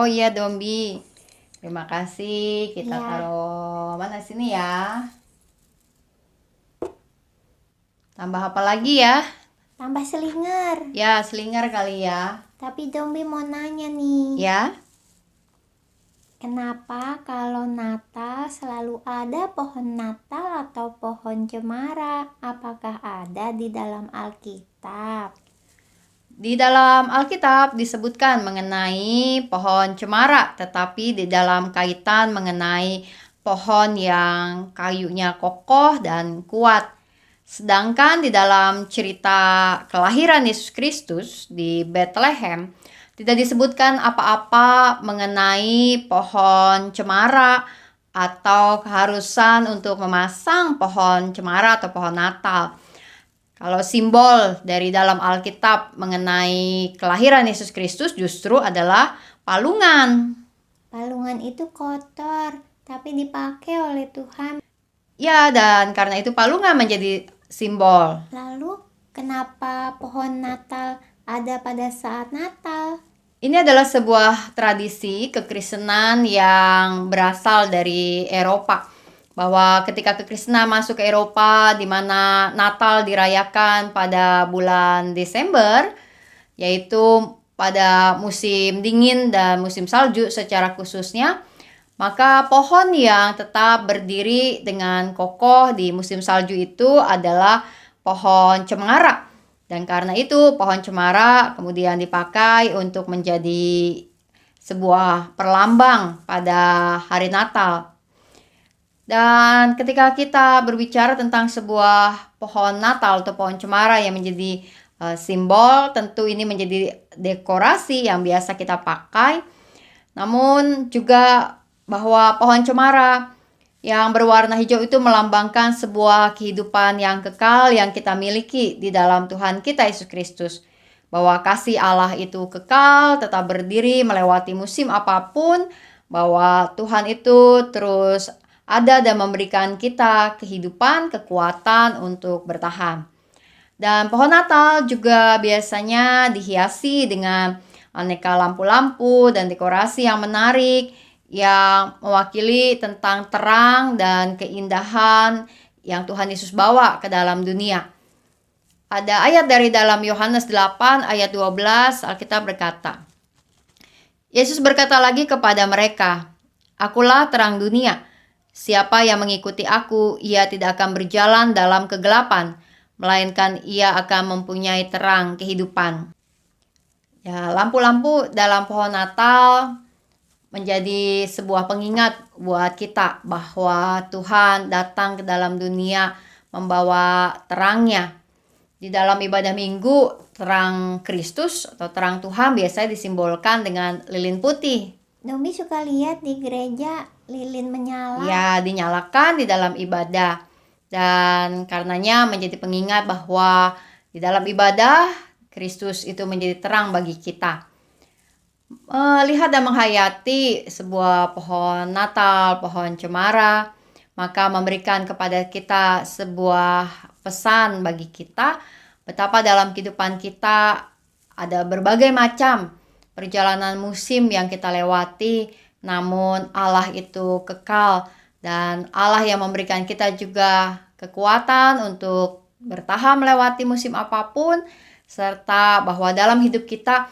Oh iya Dombi. Terima kasih. Kita Ya, taruh mana sini ya? Tambah apa lagi ya? tambah selinger. Ya, slinger kali ya. Tapi Dombi mau nanya nih, Ya. kenapa kalau Natal selalu ada pohon Natal atau pohon cemara? Apakah ada di dalam Alkitab? Di dalam Alkitab disebutkan mengenai pohon cemara, tetapi di dalam kaitan mengenai pohon yang kayunya kokoh dan kuat. Sedangkan di dalam cerita kelahiran Yesus Kristus di Bethlehem, tidak disebutkan apa-apa mengenai pohon cemara atau keharusan untuk memasang pohon cemara atau pohon Natal. Kalau simbol dari dalam Alkitab mengenai kelahiran Yesus Kristus justru adalah palungan. Palungan itu kotor, tapi dipakai oleh Tuhan. Ya, dan karena itu palungan menjadi simbol. Lalu, kenapa pohon Natal ada pada saat Natal? Ini adalah sebuah tradisi kekristenan yang berasal dari Eropa. Bahwa ketika kekristenan masuk ke Eropa, di mana Natal dirayakan pada bulan Desember, yaitu pada musim dingin dan musim salju secara khususnya, maka pohon yang tetap berdiri dengan kokoh di musim salju itu adalah pohon cemara. Dan karena itu pohon cemara kemudian dipakai untuk menjadi sebuah perlambang pada hari Natal. Dan ketika kita berbicara tentang sebuah pohon Natal atau pohon cemara yang menjadi simbol, tentu ini menjadi dekorasi yang biasa kita pakai. Namun juga bahwa pohon cemara yang berwarna hijau itu melambangkan sebuah kehidupan yang kekal yang kita miliki di dalam Tuhan kita Yesus Kristus. Bahwa kasih Allah itu kekal, tetap berdiri melewati musim apapun, bahwa Tuhan itu terus ada dan memberikan kita kehidupan, kekuatan untuk bertahan. Dan pohon Natal juga biasanya dihiasi dengan aneka lampu-lampu dan dekorasi yang menarik yang mewakili tentang terang dan keindahan yang Tuhan Yesus bawa ke dalam dunia. Ada ayat dari dalam Yohanes 8 ayat 12, Alkitab berkata, Yesus berkata lagi kepada mereka, Akulah terang dunia. Siapa yang mengikuti aku, ia tidak akan berjalan dalam kegelapan, melainkan ia akan mempunyai terang kehidupan. Ya, lampu-lampu dalam pohon Natal menjadi sebuah pengingat buat kita bahwa Tuhan datang ke dalam dunia membawa terangnya. Di dalam ibadah minggu, terang Kristus atau terang Tuhan biasanya disimbolkan dengan lilin putih. Dombi suka lihat di gereja lilin menyala. Ya, dinyalakan di dalam ibadah. Dan karenanya menjadi pengingat bahwa di dalam ibadah, Kristus itu menjadi terang bagi kita. Melihat dan menghayati sebuah pohon Natal, pohon cemara, maka memberikan kepada kita sebuah pesan bagi kita betapa dalam kehidupan kita ada berbagai macam perjalanan musim yang kita lewati, namun Allah itu kekal dan Allah yang memberikan kita juga kekuatan untuk bertahan melewati musim apapun, serta bahwa dalam hidup kita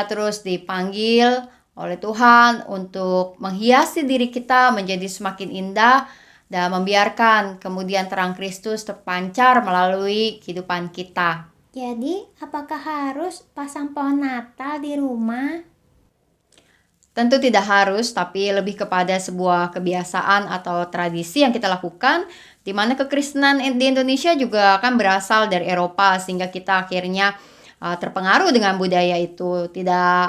terus dipanggil oleh Tuhan untuk menghiasi diri kita menjadi semakin indah dan membiarkan kemudian terang Kristus terpancar melalui kehidupan kita. Jadi, apakah harus pasang pohon Natal di rumah? Tentu tidak harus, tapi lebih kepada sebuah kebiasaan atau tradisi yang kita lakukan, di mana kekristenan di Indonesia juga kan berasal dari Eropa, sehingga kita akhirnya terpengaruh dengan budaya itu. Tidak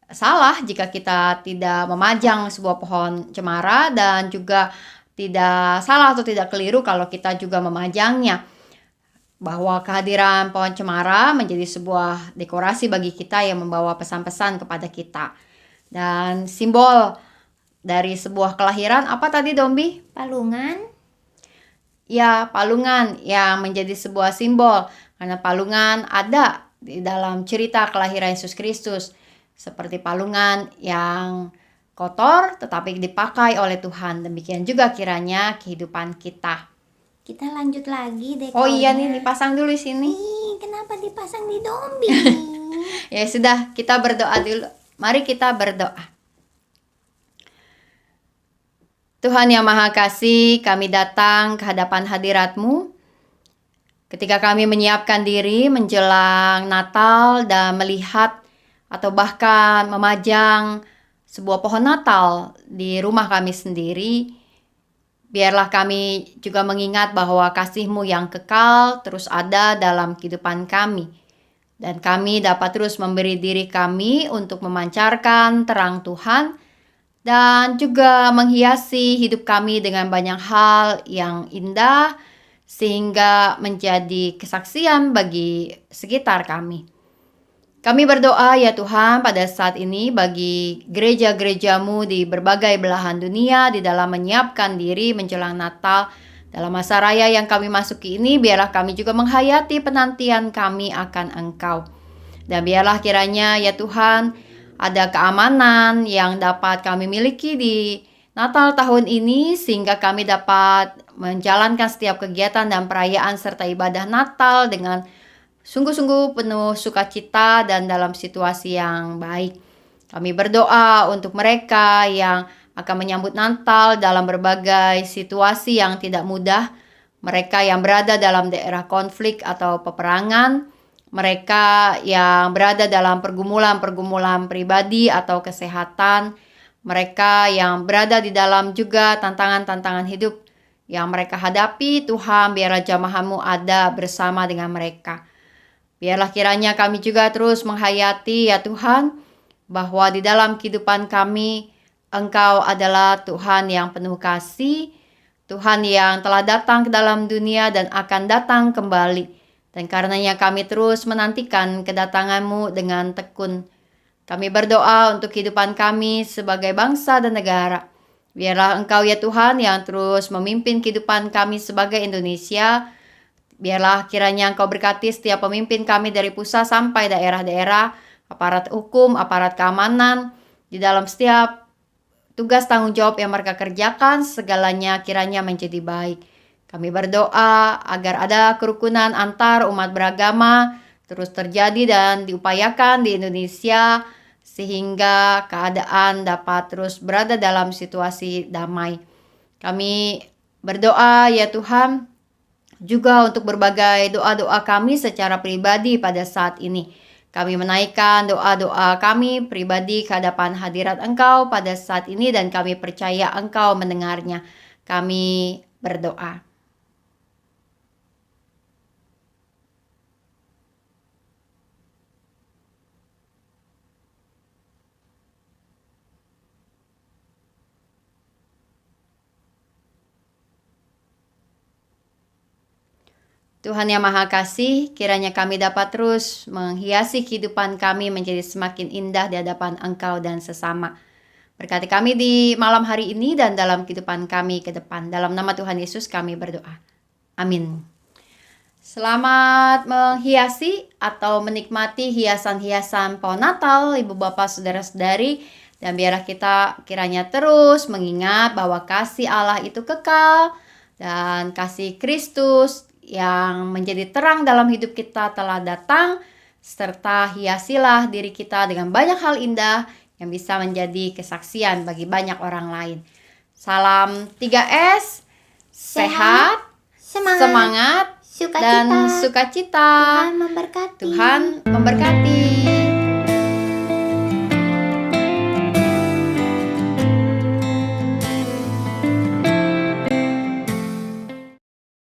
salah jika kita tidak memajang sebuah pohon cemara, dan juga tidak salah atau tidak keliru kalau kita juga memajangnya. Bahwa kehadiran pohon cemara menjadi sebuah dekorasi bagi kita yang membawa pesan-pesan kepada kita. Dan simbol dari sebuah kelahiran apa tadi Dombi? Palungan? Ya, palungan yang menjadi sebuah simbol. Karena palungan ada di dalam cerita kelahiran Yesus Kristus. Seperti palungan yang kotor tetapi dipakai oleh Tuhan. Demikian juga kiranya kehidupan kita. Kita lanjut lagi dekornya. Oh iya nih, dipasang dulu di sini. Ih, kenapa dipasang di dombi? Ya sudah, kita berdoa dulu. Mari kita berdoa. Tuhan yang Maha Kasih, kami datang ke hadapan hadirat-Mu ketika kami menyiapkan diri menjelang Natal dan melihat atau bahkan memajang sebuah pohon Natal di rumah kami sendiri. Biarlah kami juga mengingat bahwa kasih-Mu yang kekal terus ada dalam kehidupan kami. Dan kami dapat terus memberi diri kami untuk memancarkan terang Tuhan dan juga menghiasi hidup kami dengan banyak hal yang indah sehingga menjadi kesaksian bagi sekitar kami. Kami berdoa ya Tuhan pada saat ini bagi gereja-gereja-Mu di berbagai belahan dunia di dalam menyiapkan diri menjelang Natal. Dalam masa raya yang kami masuki ini, biarlah kami juga menghayati penantian kami akan Engkau. Dan biarlah kiranya ya Tuhan, ada keamanan yang dapat kami miliki di Natal tahun ini sehingga kami dapat menjalankan setiap kegiatan dan perayaan serta ibadah Natal dengan sungguh-sungguh penuh sukacita dan dalam situasi yang baik. Kami berdoa untuk mereka yang akan menyambut Natal dalam berbagai situasi yang tidak mudah, mereka yang berada dalam daerah konflik atau peperangan, mereka yang berada dalam pergumulan-pergumulan pribadi atau kesehatan, mereka yang berada di dalam juga tantangan-tantangan hidup yang mereka hadapi, Tuhan biarlah jamaah-Mu ada bersama dengan mereka. Biarlah kiranya kami juga terus menghayati ya Tuhan, bahwa di dalam kehidupan kami, Engkau adalah Tuhan yang penuh kasih, Tuhan yang telah datang ke dalam dunia dan akan datang kembali. Dan karenanya kami terus menantikan kedatangan-Mu dengan tekun. Kami berdoa untuk kehidupan kami sebagai bangsa dan negara. Biarlah Engkau ya Tuhan yang terus memimpin kehidupan kami sebagai Indonesia. Biarlah kiranya Engkau berkati setiap pemimpin kami dari pusat sampai daerah-daerah, aparat hukum, aparat keamanan, di dalam setiap tugas tanggung jawab yang mereka kerjakan, segalanya kiranya menjadi baik. Kami berdoa agar ada kerukunan antar umat beragama terus terjadi dan diupayakan di Indonesia sehingga keadaan dapat terus berada dalam situasi damai. Kami berdoa ya Tuhan juga untuk berbagai doa-doa kami secara pribadi pada saat ini. Kami menaikkan doa-doa kami pribadi ke hadapan hadirat Engkau pada saat ini dan kami percaya Engkau mendengarnya. Kami berdoa. Tuhan yang Maha Kasih, kiranya kami dapat terus menghiasi kehidupan kami menjadi semakin indah di hadapan Engkau dan sesama. Berkati kami di malam hari ini dan dalam kehidupan kami ke depan. Dalam nama Tuhan Yesus kami berdoa. Amin. Selamat menghiasi atau menikmati hiasan-hiasan pohon Natal, Ibu Bapak Saudara-saudari. Dan biarlah kita kiranya terus mengingat bahwa kasih Allah itu kekal dan kasih Kristus yang menjadi terang dalam hidup kita telah datang, serta hiasilah diri kita dengan banyak hal indah yang bisa menjadi kesaksian bagi banyak orang lain. Salam 3S, sehat, semangat, dan sukacita. Tuhan memberkati. Tuhan memberkati.